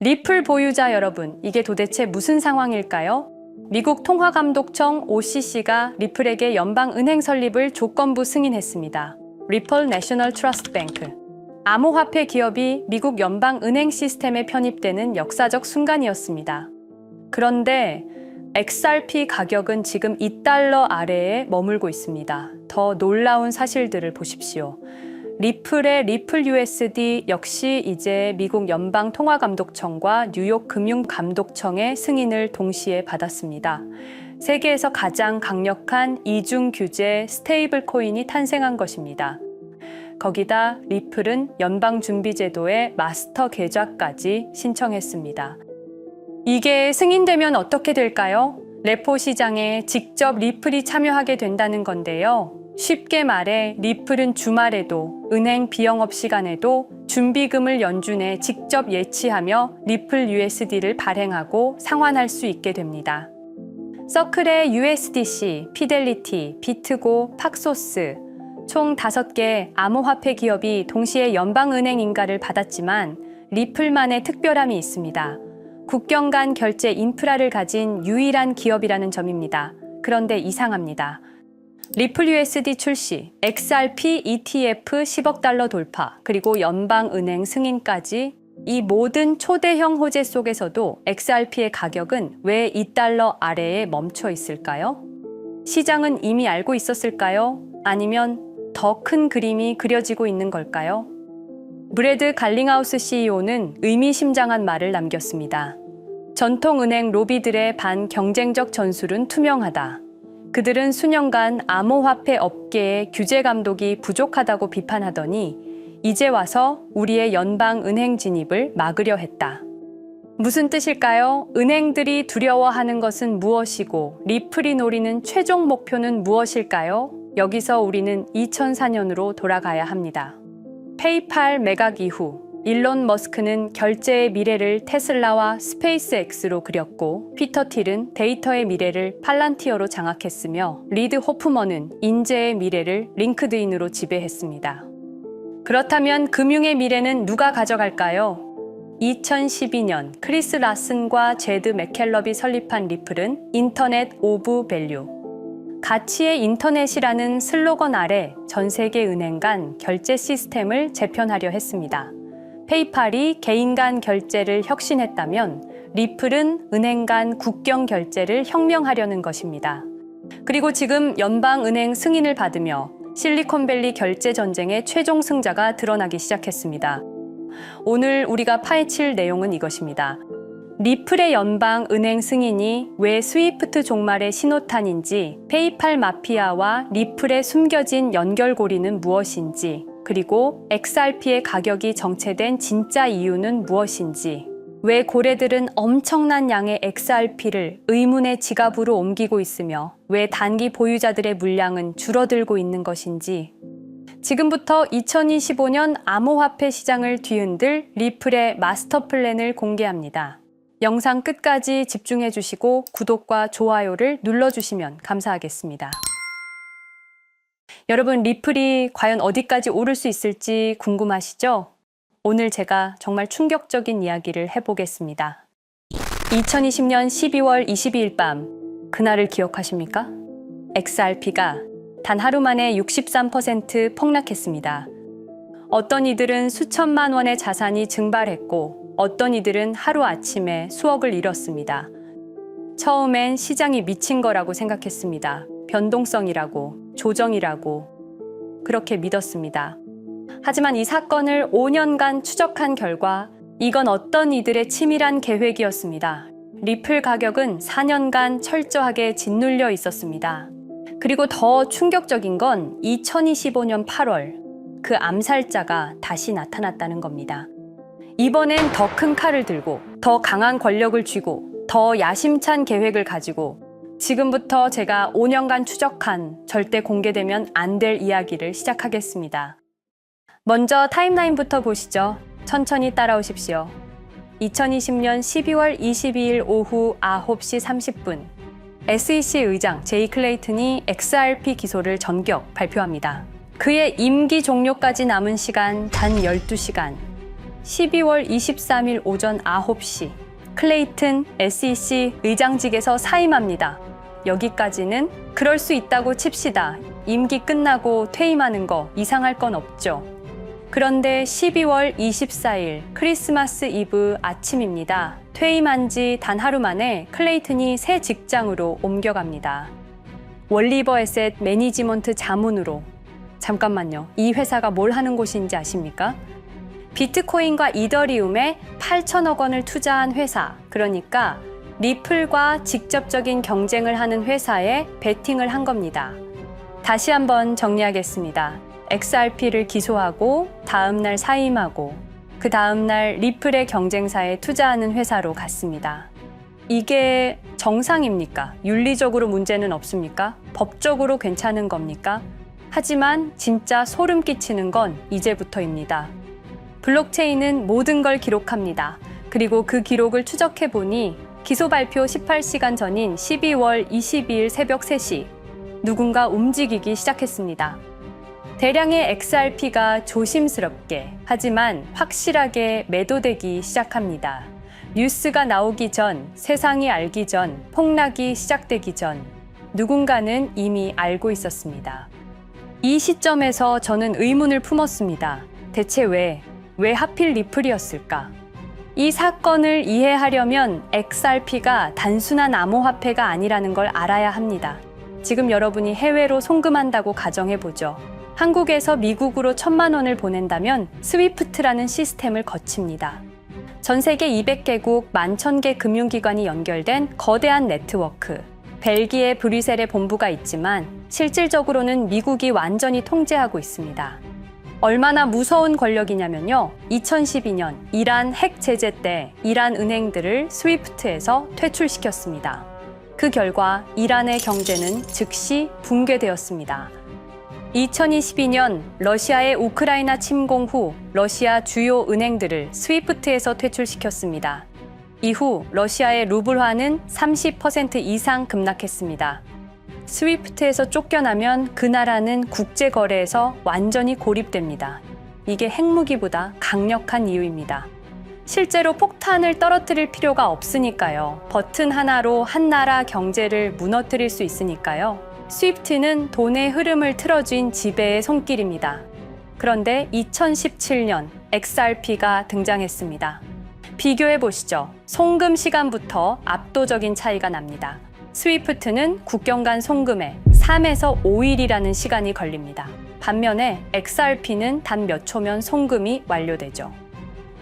리플 보유자 여러분, 이게 도대체 무슨 상황일까요? 미국 통화감독청 OCC가 리플에게 연방은행 설립을 조건부 승인했습니다. 리플 내셔널 트러스트 뱅크. 암호화폐 기업이 미국 연방은행 시스템에 편입되는 역사적 순간이었습니다. 그런데 XRP 가격은 지금 $2 아래에 머물고 있습니다. 더 놀라운 사실들을 보십시오. 리플의 리플 USD 역시 이제 미국 연방통화감독청과 뉴욕 금융감독청의 승인을 동시에 받았습니다. 세계에서 가장 강력한 이중 규제 스테이블 코인이 탄생한 것입니다. 거기다 리플은 연방준비제도의 마스터 계좌까지 신청했습니다. 이게 승인되면 어떻게 될까요? 레포 시장에 직접 리플이 참여하게 된다는 건데요. 쉽게 말해 리플은 주말에도 은행 비영업 시간에도 준비금을 연준에 직접 예치하며 리플 USD를 발행하고 상환할 수 있게 됩니다. 서클의 USDC, 피델리티, 비트고, 팍소스 총 5개 암호화폐 기업이 동시에 연방은행 인가를 받았지만 리플만의 특별함이 있습니다. 국경 간 결제 인프라를 가진 유일한 기업이라는 점입니다. 그런데 이상합니다. 리플 USD 출시, XRP ETF 10억 달러 돌파, 그리고 연방은행 승인까지 이 모든 초대형 호재 속에서도 XRP의 가격은 왜 $2 아래에 멈춰 있을까요? 시장은 이미 알고 있었을까요? 아니면 더 큰 그림이 그려지고 있는 걸까요? 브래드 갈링하우스 CEO는 의미심장한 말을 남겼습니다. 전통은행 로비들의 반경쟁적 전술은 투명하다. 그들은 수년간 암호화폐 업계의 규제 감독이 부족하다고 비판하더니 이제 와서 우리의 연방은행 진입을 막으려 했다. 무슨 뜻일까요? 은행들이 두려워하는 것은 무엇이고 리플이 노리는 최종 목표는 무엇일까요? 여기서 우리는 2004년으로 돌아가야 합니다. 페이팔 매각 이후 일론 머스크는 결제의 미래를 테슬라와 스페이스X로 그렸고 피터 틸은 데이터의 미래를 팔란티어로 장악했으며 리드 호프먼은 인재의 미래를 링크드인으로 지배했습니다. 그렇다면 금융의 미래는 누가 가져갈까요? 2012년 크리스 라슨과 제드 맥켈럽이 설립한 리플은 인터넷 오브 밸류, 가치의 인터넷이라는 슬로건 아래 전 세계 은행 간 결제 시스템을 재편하려 했습니다. 페이팔이 개인 간 결제를 혁신했다면 리플은 은행 간 국경 결제를 혁명하려는 것입니다. 그리고 지금 연방은행 승인을 받으며 실리콘밸리 결제 전쟁의 최종 승자가 드러나기 시작했습니다. 오늘 우리가 파헤칠 내용은 이것입니다. 리플의 연방은행 승인이 왜 스위프트 종말의 신호탄인지, 페이팔 마피아와 리플의 숨겨진 연결고리는 무엇인지, 그리고 XRP의 가격이 정체된 진짜 이유는 무엇인지, 왜 고래들은 엄청난 양의 XRP를 의문의 지갑으로 옮기고 있으며 왜 단기 보유자들의 물량은 줄어들고 있는 것인지, 지금부터 2025년 암호화폐 시장을 뒤흔들 리플의 마스터 플랜을 공개합니다. 영상 끝까지 집중해 주시고 구독과 좋아요를 눌러주시면 감사하겠습니다. 여러분, 리플이 과연 어디까지 오를 수 있을지 궁금하시죠? 오늘 제가 정말 충격적인 이야기를 해보겠습니다. 2020년 12월 22일 밤, 그날을 기억하십니까? XRP가 단 하루 만에 63% 폭락했습니다. 어떤 이들은 수천만 원의 자산이 증발했고 어떤 이들은 하루아침에 수억을 잃었습니다. 처음엔 시장이 미친 거라고 생각했습니다. 변동성이라고, 조정이라고 그렇게 믿었습니다. 하지만 이 사건을 5년간 추적한 결과 이건 어떤 이들의 치밀한 계획이었습니다. 리플 가격은 4년간 철저하게 짓눌려 있었습니다. 그리고 더 충격적인 건 2025년 8월 그 암살자가 다시 나타났다는 겁니다. 이번엔 더 큰 칼을 들고 더 강한 권력을 쥐고 더 야심찬 계획을 가지고 지금부터 제가 5년간 추적한 절대 공개되면 안 될 이야기를 시작하겠습니다. 먼저 타임라인부터 보시죠. 천천히 따라오십시오. 2020년 12월 22일 오후 9시 30분 SEC 의장 제이 클레이튼이 XRP 기소를 전격 발표합니다. 그의 임기 종료까지 남은 시간 단 12시간. 12월 23일 오전 9시 클레이튼 SEC 의장직에서 사임합니다. 여기까지는 그럴 수 있다고 칩시다. 임기 끝나고 퇴임하는 거 이상할 건 없죠. 그런데 12월 24일 크리스마스 이브 아침입니다. 퇴임한 지 단 하루 만에 클레이튼이 새 직장으로 옮겨갑니다. 월리버 에셋 매니지먼트 자문으로. 잠깐만요. 이 회사가 뭘 하는 곳인지 아십니까? 비트코인과 이더리움에 8천억 원을 투자한 회사, 그러니까 리플과 직접적인 경쟁을 하는 회사에 베팅을 한 겁니다. 다시 한번 정리하겠습니다. XRP를 기소하고 다음날 사임하고 그 다음날 리플의 경쟁사에 투자하는 회사로 갔습니다. 이게 정상입니까? 윤리적으로 문제는 없습니까? 법적으로 괜찮은 겁니까? 하지만 진짜 소름 끼치는 건 이제부터입니다. 블록체인은 모든 걸 기록합니다. 그리고 그 기록을 추적해보니 기소 발표 18시간 전인 12월 22일 새벽 3시 누군가 움직이기 시작했습니다. 대량의 XRP가 조심스럽게 하지만 확실하게 매도되기 시작합니다. 뉴스가 나오기 전, 세상이 알기 전, 폭락이 시작되기 전 누군가는 이미 알고 있었습니다. 이 시점에서 저는 의문을 품었습니다. 대체 왜 하필 리플이었을까? 이 사건을 이해하려면 XRP가 단순한 암호화폐가 아니라는 걸 알아야 합니다. 지금 여러분이 해외로 송금한다고 가정해보죠. 한국에서 미국으로 1,000만 원을 보낸다면 스위프트라는 시스템을 거칩니다. 전 세계 200개국 11,000개 금융기관이 연결된 거대한 네트워크. 벨기에 브뤼셀에 본부가 있지만 실질적으로는 미국이 완전히 통제하고 있습니다. 얼마나 무서운 권력이냐면요. 2012년 이란 핵 제재 때 이란 은행들을 스위프트에서 퇴출시켰습니다. 그 결과 이란의 경제는 즉시 붕괴되었습니다. 2022년 러시아의 우크라이나 침공 후 러시아 주요 은행들을 스위프트에서 퇴출시켰습니다. 이후 러시아의 루블화는 30% 이상 급락했습니다. 스위프트에서 쫓겨나면 그 나라는 국제거래에서 완전히 고립됩니다. 이게 핵무기보다 강력한 이유입니다. 실제로 폭탄을 떨어뜨릴 필요가 없으니까요. 버튼 하나로 한 나라 경제를 무너뜨릴 수 있으니까요. 스위프트는 돈의 흐름을 틀어쥔 지배의 손길입니다. 그런데 2017년 XRP가 등장했습니다. 비교해 보시죠. 송금 시간부터 압도적인 차이가 납니다. 스위프트는 국경 간 송금에 3에서 5일이라는 시간이 걸립니다. 반면에 XRP는 단 몇 초면 송금이 완료되죠.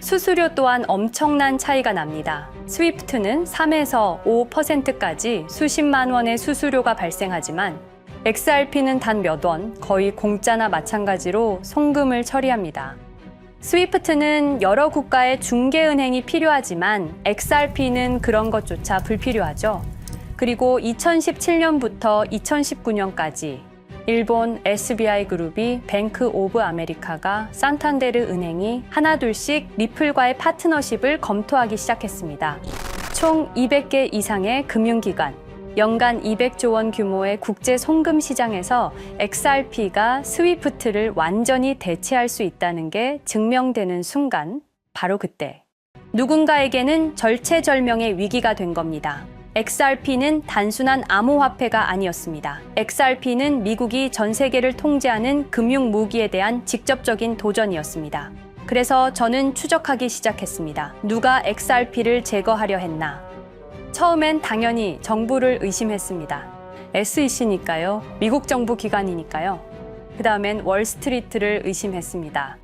수수료 또한 엄청난 차이가 납니다. 스위프트는 3에서 5%까지 수십만 원의 수수료가 발생하지만 XRP는 단 몇 원, 거의 공짜나 마찬가지로 송금을 처리합니다. 스위프트는 여러 국가의 중개은행이 필요하지만 XRP는 그런 것조차 불필요하죠. 그리고 2017년부터 2019년까지 일본 SBI 그룹이 뱅크 오브 아메리카가 산탄데르 은행이 하나둘씩 리플과의 파트너십을 검토하기 시작했습니다. 총 200개 이상의 금융기관, 연간 200조 원 규모의 국제 송금 시장에서 XRP가 스위프트를 완전히 대체할 수 있다는 게 증명되는 순간, 바로 그때 누군가에게는 절체절명의 위기가 된 겁니다. XRP는 단순한 암호화폐가 아니었습니다. XRP는 미국이 전 세계를 통제하는 금융 무기에 대한 직접적인 도전이었습니다. 그래서 저는 추적하기 시작했습니다. 누가 XRP를 제거하려 했나? 처음엔 당연히 정부를 의심했습니다. SEC니까요. 미국 정부 기관이니까요. 그 다음엔 월스트리트를 의심했습니다.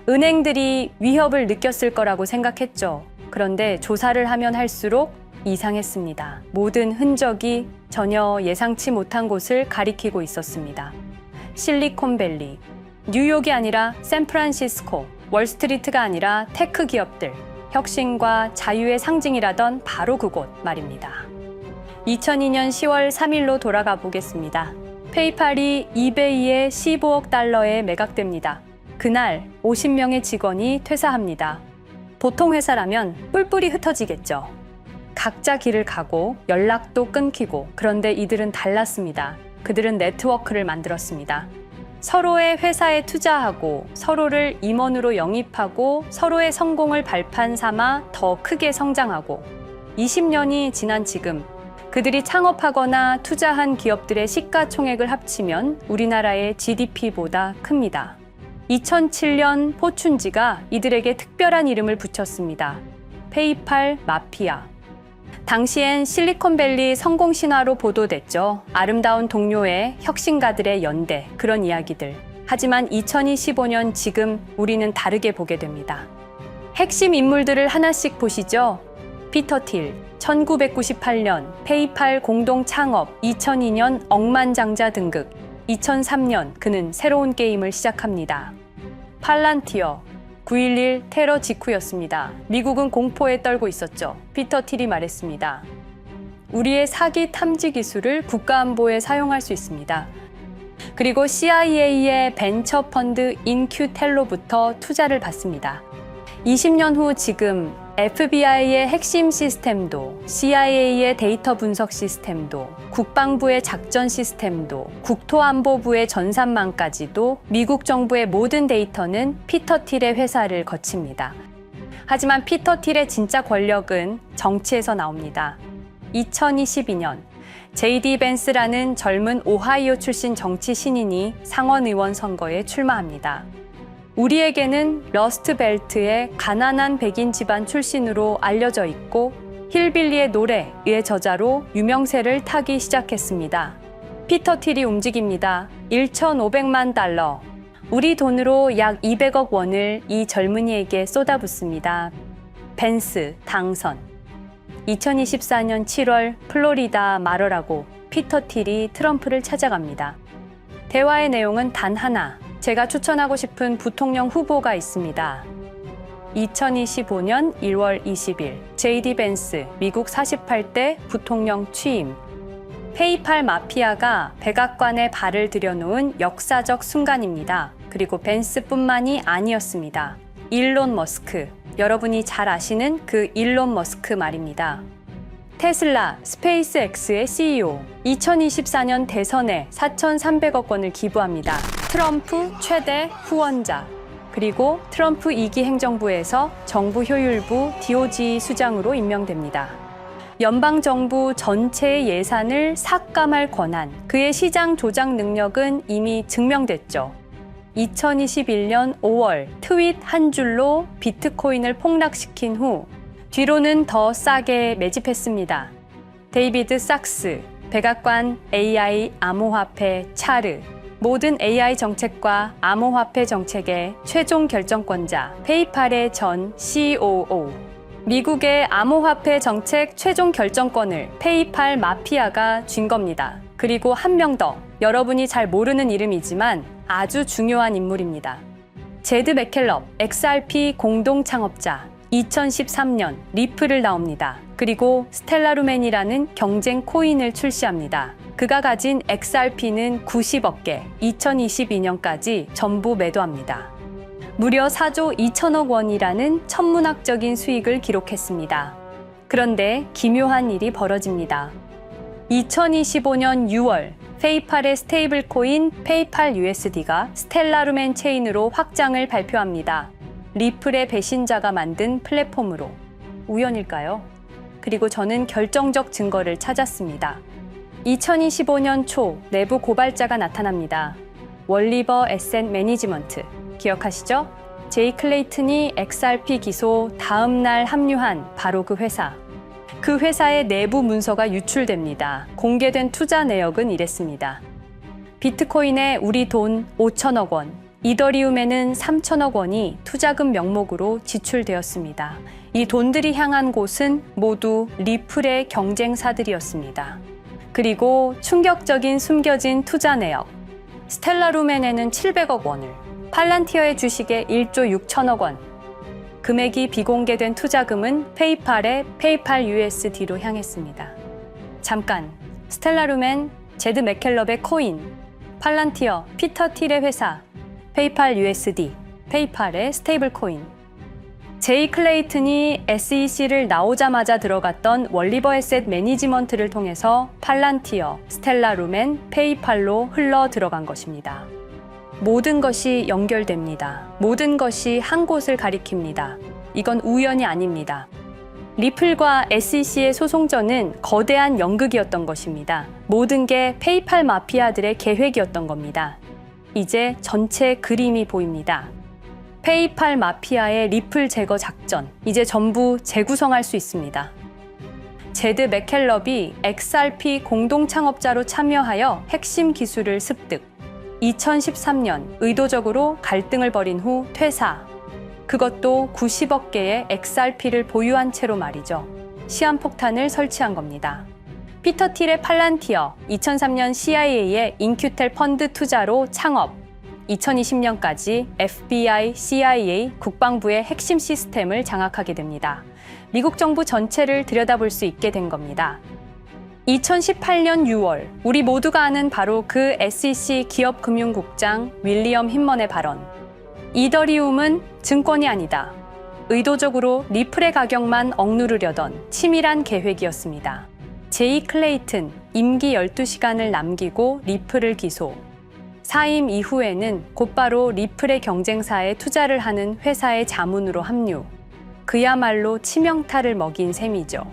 은행들이 위협을 느꼈을 거라고 생각했죠. 그런데 조사를 하면 할수록 이상했습니다. 모든 흔적이 전혀 예상치 못한 곳을 가리키고 있었습니다. 실리콘밸리, 뉴욕이 아니라 샌프란시스코, 월스트리트가 아니라 테크 기업들, 혁신과 자유의 상징이라던 바로 그곳 말입니다. 2002년 10월 3일로 돌아가 보겠습니다. 페이팔이 이베이에 15억 달러에 매각됩니다. 그날 50명의 직원이 퇴사합니다. 보통 회사라면 뿔뿔이 흩어지겠죠. 각자 길을 가고 연락도 끊기고, 그런데 이들은 달랐습니다. 그들은 네트워크를 만들었습니다. 서로의 회사에 투자하고 서로를 임원으로 영입하고 서로의 성공을 발판 삼아 더 크게 성장하고 20년이 지난 지금 그들이 창업하거나 투자한 기업들의 시가총액을 합치면 우리나라의 GDP보다 큽니다. 2007년 포춘지가 이들에게 특별한 이름을 붙였습니다. 페이팔 마피아. 당시엔 실리콘밸리 성공 신화로 보도됐죠. 아름다운 동료의 혁신가들의 연대, 그런 이야기들. 하지만 2025년 지금 우리는 다르게 보게 됩니다. 핵심 인물들을 하나씩 보시죠. 피터 틸, 1998년 페이팔 공동 창업, 2002년 억만장자 등극, 2003년 그는 새로운 게임을 시작합니다. 팔란티어, 9.11 테러 직후였습니다. 미국은 공포에 떨고 있었죠. 피터 틸이 말했습니다. 우리의 사기 탐지 기술을 국가안보에 사용할 수 있습니다. 그리고 CIA의 벤처 펀드 인큐텔로부터 투자를 받습니다. 20년 후 지금 FBI의 핵심 시스템도, CIA의 데이터 분석 시스템도, 국방부의 작전 시스템도, 국토안보부의 전산망까지도 미국 정부의 모든 데이터는 피터 틸의 회사를 거칩니다. 하지만 피터 틸의 진짜 권력은 정치에서 나옵니다. 2022년 JD 벤스라는 젊은 오하이오 출신 정치 신인이 상원 의원 선거에 출마합니다. 우리에게는 러스트벨트의 가난한 백인 집안 출신으로 알려져 있고 힐빌리의 노래의 저자로 유명세를 타기 시작했습니다. 피터 틸이 움직입니다. 1,500만 달러, 우리 돈으로 약 200억 원을 이 젊은이에게 쏟아붓습니다. 벤스 당선. 2024년 7월 플로리다 마러라고 피터 틸이 트럼프를 찾아갑니다. 대화의 내용은 단 하나. 제가 추천하고 싶은 부통령 후보가 있습니다. 2025년 1월 20일 JD 벤스 미국 48대 부통령 취임. 페이팔 마피아가 백악관에 발을 들여놓은 역사적 순간입니다. 그리고 벤스뿐만이 아니었습니다. 일론 머스크, 여러분이 잘 아시는 그 일론 머스크 말입니다. 테슬라, 스페이스X의 CEO, 2024년 대선에 4,300억 원을 기부합니다. 트럼프 최대 후원자, 그리고 트럼프 2기 행정부에서 정부 효율부 DOJ 수장으로 임명됩니다. 연방정부 전체의 예산을 삭감할 권한, 그의 시장 조작 능력은 이미 증명됐죠. 2021년 5월 트윗 한 줄로 비트코인을 폭락시킨 후 뒤로는 더 싸게 매집했습니다. 데이비드 sak스, 백악관 AI 암호화폐 차르, 모든 AI 정책과 암호화폐 정책의 최종 결정권자 페이팔의 전 COO. 미국의 암호화폐 정책 최종 결정권을 페이팔 마피아가 쥔 겁니다. 그리고 한 명 더, 여러분이 잘 모르는 이름이지만 아주 중요한 인물입니다. 제드 맥켈럽, XRP 공동 창업자, 2013년 리플을 나옵니다. 그리고 스텔라루멘이라는 경쟁 코인을 출시합니다. 그가 가진 XRP는 90억 개, 2022년까지 전부 매도합니다. 무려 4조 2천억 원이라는 천문학적인 수익을 기록했습니다. 그런데 기묘한 일이 벌어집니다. 2025년 6월 페이팔의 스테이블 코인 페이팔 USD가 스텔라루멘 체인으로 확장을 발표합니다. 리플의 배신자가 만든 플랫폼으로. 우연일까요? 그리고 저는 결정적 증거를 찾았습니다. 2025년 초 내부 고발자가 나타납니다. 월리버 에셋 매니지먼트. 기억하시죠? 제이 클레이튼이 XRP 기소 다음 날 합류한 바로 그 회사. 그 회사의 내부 문서가 유출됩니다. 공개된 투자 내역은 이랬습니다. 비트코인에 우리 돈 5천억 원, 이더리움에는 3천억 원이 투자금 명목으로 지출되었습니다. 이 돈들이 향한 곳은 모두 리플의 경쟁사들이었습니다. 그리고 충격적인 숨겨진 투자 내역. 스텔라루멘에는 700억 원을, 팔란티어의 주식에 1조 6천억 원, 금액이 비공개된 투자금은 페이팔의 페이팔 USD로 향했습니다. 잠깐, 스텔라루멘, 제드 맥켈럽의 코인, 팔란티어, 피터 틸의 회사, 페이팔 USD, 페이팔의 스테이블 코인. 제이 클레이튼이 SEC를 나오자마자 들어갔던 월리버 에셋 매니지먼트를 통해서 팔란티어, 스텔라루멘, 페이팔로 흘러 들어간 것입니다. 모든 것이 연결됩니다. 모든 것이 한 곳을 가리킵니다. 이건 우연이 아닙니다. 리플과 SEC의 소송전은 거대한 연극이었던 것입니다. 모든 게 페이팔 마피아들의 계획이었던 겁니다. 이제 전체 그림이 보입니다. 페이팔 마피아의 리플 제거 작전, 이제 전부 재구성할 수 있습니다. 제드 맥켈럽이 XRP 공동 창업자로 참여하여 핵심 기술을 습득. 2013년 의도적으로 갈등을 벌인 후 퇴사. 그것도 90억 개의 XRP를 보유한 채로 말이죠. 시한폭탄을 설치한 겁니다. 피터 틸의 팔란티어, 2003년 CIA의 인큐텔 펀드 투자로 창업. 2020년까지 FBI, CIA, 국방부의 핵심 시스템을 장악하게 됩니다. 미국 정부 전체를 들여다볼 수 있게 된 겁니다. 2018년 6월, 우리 모두가 아는 바로 그 SEC 기업금융국장 윌리엄 힌먼의 발언. 이더리움은 증권이 아니다. 의도적으로 리플의 가격만 억누르려던 치밀한 계획이었습니다. 제이 클레이튼, 임기 12시간을 남기고 리플을 기소. 사임 이후에는 곧바로 리플의 경쟁사에 투자를 하는 회사의 자문으로 합류. 그야말로 치명타를 먹인 셈이죠.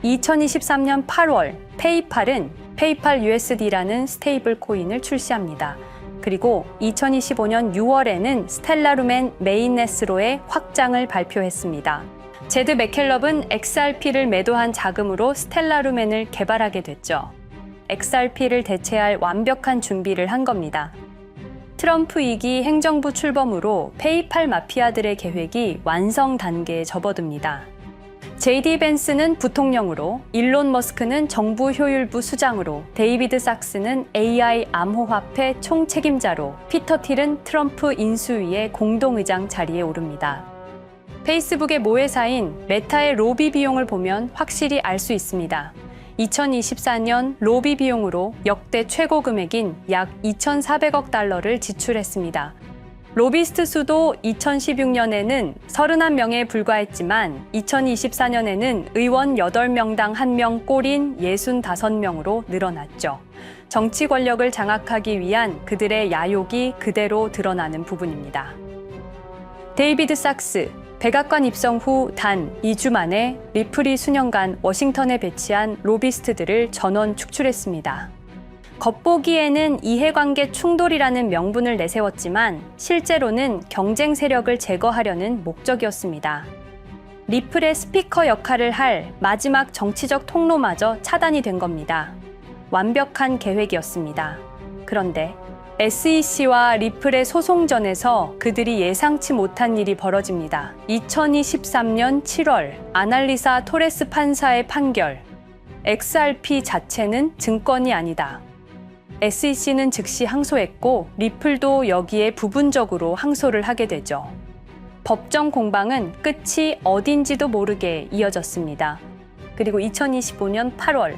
2023년 8월, 페이팔은 페이팔 USD라는 스테이블 코인을 출시합니다. 그리고 2025년 6월에는 스텔라룸앤 메인넷으로의 확장을 발표했습니다. 제드 맥켈럽은 XRP를 매도한 자금으로 스텔라룸앤을 개발하게 됐죠. XRP를 대체할 완벽한 준비를 한 겁니다. 트럼프 2기 행정부 출범으로 페이팔 마피아들의 계획이 완성 단계에 접어듭니다. JD 벤스는 부통령으로, 일론 머스크는 정부 효율부 수장으로, 데이비드 sak스는 AI 암호화폐 총책임자로, 피터 틸은 트럼프 인수위의 공동의장 자리에 오릅니다. 페이스북의 모회사인 메타의 로비 비용을 보면 확실히 알 수 있습니다. 2024년 로비 비용으로 역대 최고 금액인 약 2,400억 달러를 지출했습니다. 로비스트 수도 2016년에는 31명에 불과했지만 2024년에는 의원 8명당 1명 꼴인 65명으로 늘어났죠. 정치 권력을 장악하기 위한 그들의 야욕이 그대로 드러나는 부분입니다. 데이비드 sak스, 백악관 입성 후 단 2주 만에 리플이 수년간 워싱턴에 배치한 로비스트들을 전원 축출했습니다. 겉보기에는 이해관계 충돌이라는 명분을 내세웠지만 실제로는 경쟁 세력을 제거하려는 목적이었습니다. 리플의 스피커 역할을 할 마지막 정치적 통로마저 차단이 된 겁니다. 완벽한 계획이었습니다. 그런데 SEC와 리플의 소송전에서 그들이 예상치 못한 일이 벌어집니다. 2023년 7월 아날리사 토레스 판사의 판결. XRP 자체는 증권이 아니다. SEC는 즉시 항소했고 리플도 여기에 부분적으로 항소를 하게 되죠. 법정 공방은 끝이 어딘지도 모르게 이어졌습니다. 그리고 2025년 8월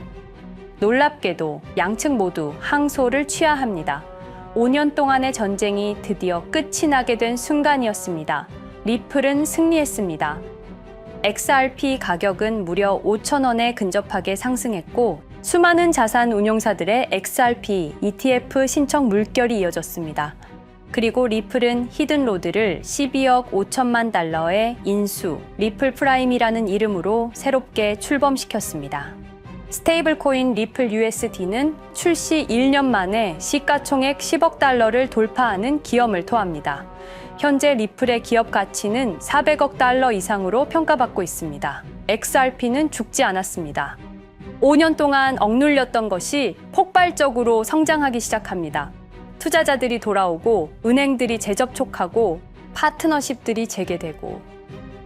놀랍게도 양측 모두 항소를 취하합니다. 5년 동안의 전쟁이 드디어 끝이 나게 된 순간이었습니다. 리플은 승리했습니다. XRP 가격은 무려 5,000원에 근접하게 상승했고 수많은 자산 운용사들의 XRP, ETF 신청 물결이 이어졌습니다. 그리고 리플은 히든로드를 12억 5천만 달러의 인수, 리플 프라임이라는 이름으로 새롭게 출범시켰습니다. 스테이블 코인 리플 USD는 출시 1년 만에 시가총액 10억 달러를 돌파하는 기염을 토합니다. 현재 리플의 기업 가치는 400억 달러 이상으로 평가받고 있습니다. XRP는 죽지 않았습니다. 5년 동안 억눌렸던 것이 폭발적으로 성장하기 시작합니다. 투자자들이 돌아오고 은행들이 재접촉하고 파트너십들이 재개되고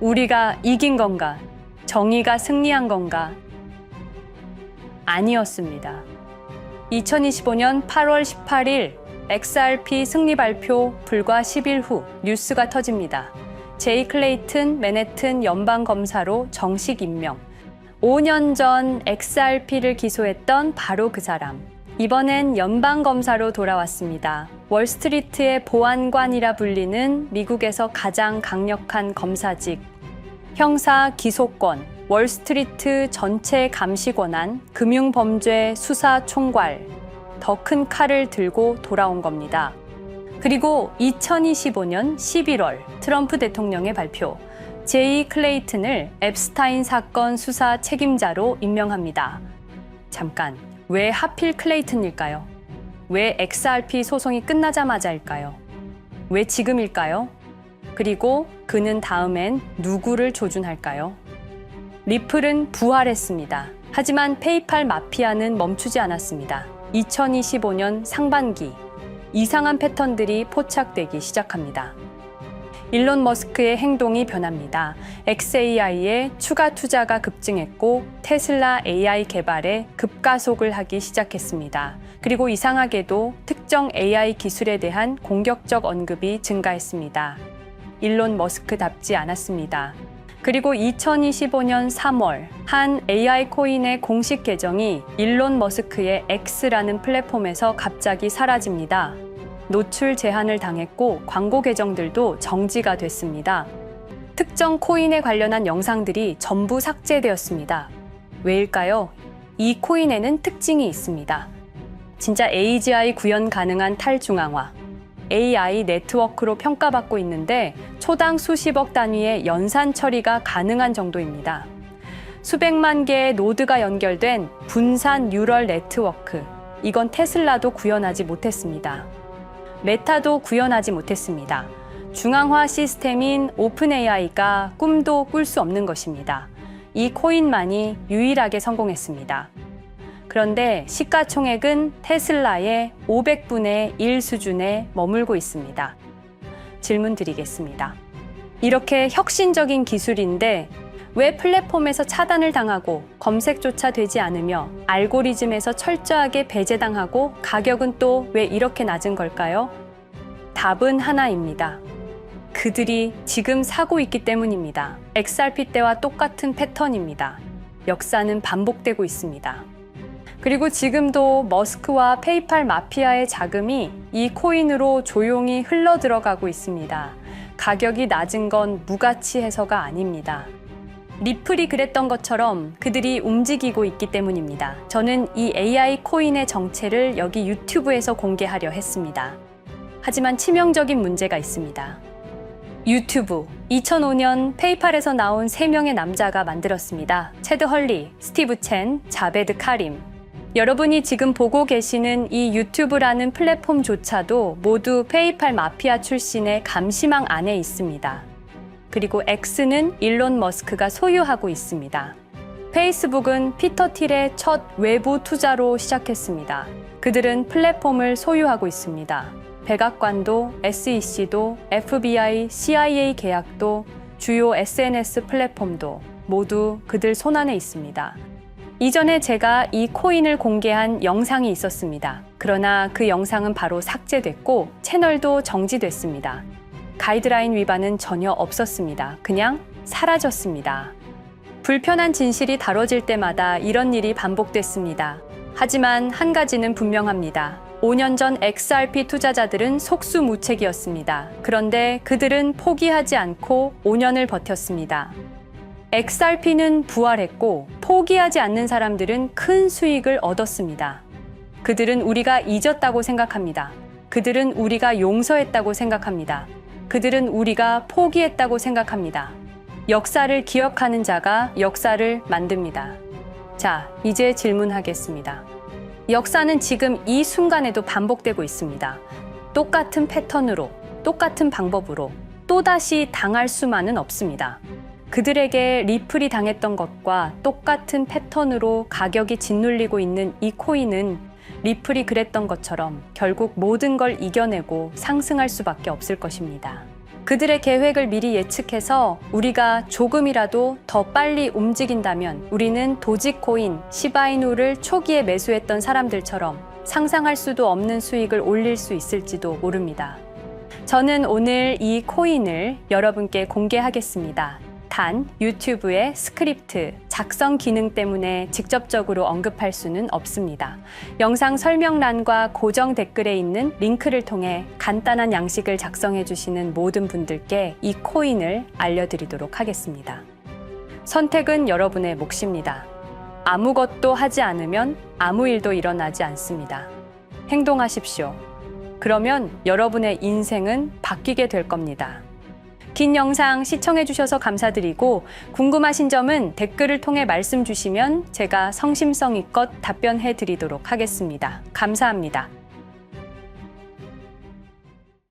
우리가 이긴 건가? 정의가 승리한 건가? 아니었습니다. 2025년 8월 18일 XRP 승리 발표 불과 10일 후 뉴스가 터집니다. 제이 클레이튼 맨해튼 연방검사로 정식 임명. 5년 전 XRP를 기소했던 바로 그 사람. 이번엔 연방검사로 돌아왔습니다. 월스트리트의 보안관이라 불리는 미국에서 가장 강력한 검사직. 형사 기소권, 월스트리트 전체 감시 권한, 금융범죄 수사 총괄. 더 큰 칼을 들고 돌아온 겁니다. 그리고 2025년 11월 트럼프 대통령의 발표, 제이 클레이튼을 앱스타인 사건 수사 책임자로 임명합니다. 잠깐, 왜 하필 클레이튼일까요? 왜 XRP 소송이 끝나자마자일까요? 왜 지금일까요? 그리고 그는 다음엔 누구를 조준할까요? 리플은 부활했습니다. 하지만 페이팔 마피아는 멈추지 않았습니다. 2025년 상반기, 이상한 패턴들이 포착되기 시작합니다. 일론 머스크의 행동이 변합니다. xAI에 추가 투자가 급증했고 테슬라 AI 개발에 급가속을 하기 시작했습니다. 그리고 이상하게도 특정 AI 기술에 대한 공격적 언급이 증가했습니다. 일론 머스크답지 않았습니다. 그리고 2025년 3월 한 AI 코인의 공식 계정이 일론 머스크의 X라는 플랫폼에서 갑자기 사라집니다. 노출 제한을 당했고 광고 계정들도 정지가 됐습니다. 특정 코인에 관련한 영상들이 전부 삭제되었습니다. 왜일까요? 이 코인에는 특징이 있습니다. 진짜 AGI 구현 가능한 탈중앙화, AI 네트워크로 평가받고 있는데 초당 수십억 단위의 연산 처리가 가능한 정도입니다. 수백만 개의 노드가 연결된 분산 뉴럴 네트워크, 이건 테슬라도 구현하지 못했습니다. 메타도 구현하지 못했습니다. 중앙화 시스템인 오픈AI가 꿈도 꿀 수 없는 것입니다. 이 코인만이 유일하게 성공했습니다. 그런데 시가총액은 테슬라의 500분의 1 수준에 머물고 있습니다. 질문 드리겠습니다. 이렇게 혁신적인 기술인데 왜 플랫폼에서 차단을 당하고 검색조차 되지 않으며 알고리즘에서 철저하게 배제당하고 가격은 또 왜 이렇게 낮은 걸까요? 답은 하나입니다. 그들이 지금 사고 있기 때문입니다. XRP 때와 똑같은 패턴입니다. 역사는 반복되고 있습니다. 그리고 지금도 머스크와 페이팔 마피아의 자금이 이 코인으로 조용히 흘러 들어가고 있습니다. 가격이 낮은 건 무가치해서가 아닙니다. 리플이 그랬던 것처럼 그들이 움직이고 있기 때문입니다. 저는 이 AI 코인의 정체를 여기 유튜브에서 공개하려 했습니다. 하지만 치명적인 문제가 있습니다. 유튜브, 2005년 페이팔에서 나온 3명의 남자가 만들었습니다. 체드 헐리, 스티브 첸, 자베드 카림. 여러분이 지금 보고 계시는 이 유튜브라는 플랫폼조차도 모두 페이팔 마피아 출신의 감시망 안에 있습니다. 그리고 X는 일론 머스크가 소유하고 있습니다. 페이스북은 피터 틸의 첫 외부 투자로 시작했습니다. 그들은 플랫폼을 소유하고 있습니다. 백악관도, SEC도, FBI, CIA 계약도, 주요 SNS 플랫폼도 모두 그들 손안에 있습니다. 이전에 제가 이 코인을 공개한 영상이 있었습니다. 그러나 그 영상은 바로 삭제됐고 채널도 정지됐습니다. 가이드라인 위반은 전혀 없었습니다. 그냥 사라졌습니다. 불편한 진실이 다뤄질 때마다 이런 일이 반복됐습니다. 하지만 한 가지는 분명합니다. 5년 전 XRP 투자자들은 속수무책이었습니다. 그런데 그들은 포기하지 않고 5년을 버텼습니다. XRP는 부활했고 포기하지 않는 사람들은 큰 수익을 얻었습니다. 그들은 우리가 잊었다고 생각합니다. 그들은 우리가 용서했다고 생각합니다. 그들은 우리가 포기했다고 생각합니다. 역사를 기억하는 자가 역사를 만듭니다. 자, 이제 질문하겠습니다. 역사는 지금 이 순간에도 반복되고 있습니다. 똑같은 패턴으로, 똑같은 방법으로 또다시 당할 수만은 없습니다. 그들에게 리플이 당했던 것과 똑같은 패턴으로 가격이 짓눌리고 있는 이 코인은 리플이 그랬던 것처럼 결국 모든 걸 이겨내고 상승할 수밖에 없을 것입니다. 그들의 계획을 미리 예측해서 우리가 조금이라도 더 빨리 움직인다면 우리는 도지코인, 시바이누를 초기에 매수했던 사람들처럼 상상할 수도 없는 수익을 올릴 수 있을지도 모릅니다. 저는 오늘 이 코인을 여러분께 공개하겠습니다. 단, 유튜브의 스크립트, 작성 기능 때문에 직접적으로 언급할 수는 없습니다. 영상 설명란과 고정 댓글에 있는 링크를 통해 간단한 양식을 작성해 주시는 모든 분들께 이 코인을 알려드리도록 하겠습니다. 선택은 여러분의 몫입니다. 아무것도 하지 않으면 아무 일도 일어나지 않습니다. 행동하십시오. 그러면 여러분의 인생은 바뀌게 될 겁니다. 긴 영상 시청해주셔서 감사드리고 궁금하신 점은 댓글을 통해 말씀 주시면 제가 성심성의껏 답변해 드리도록 하겠습니다. 감사합니다.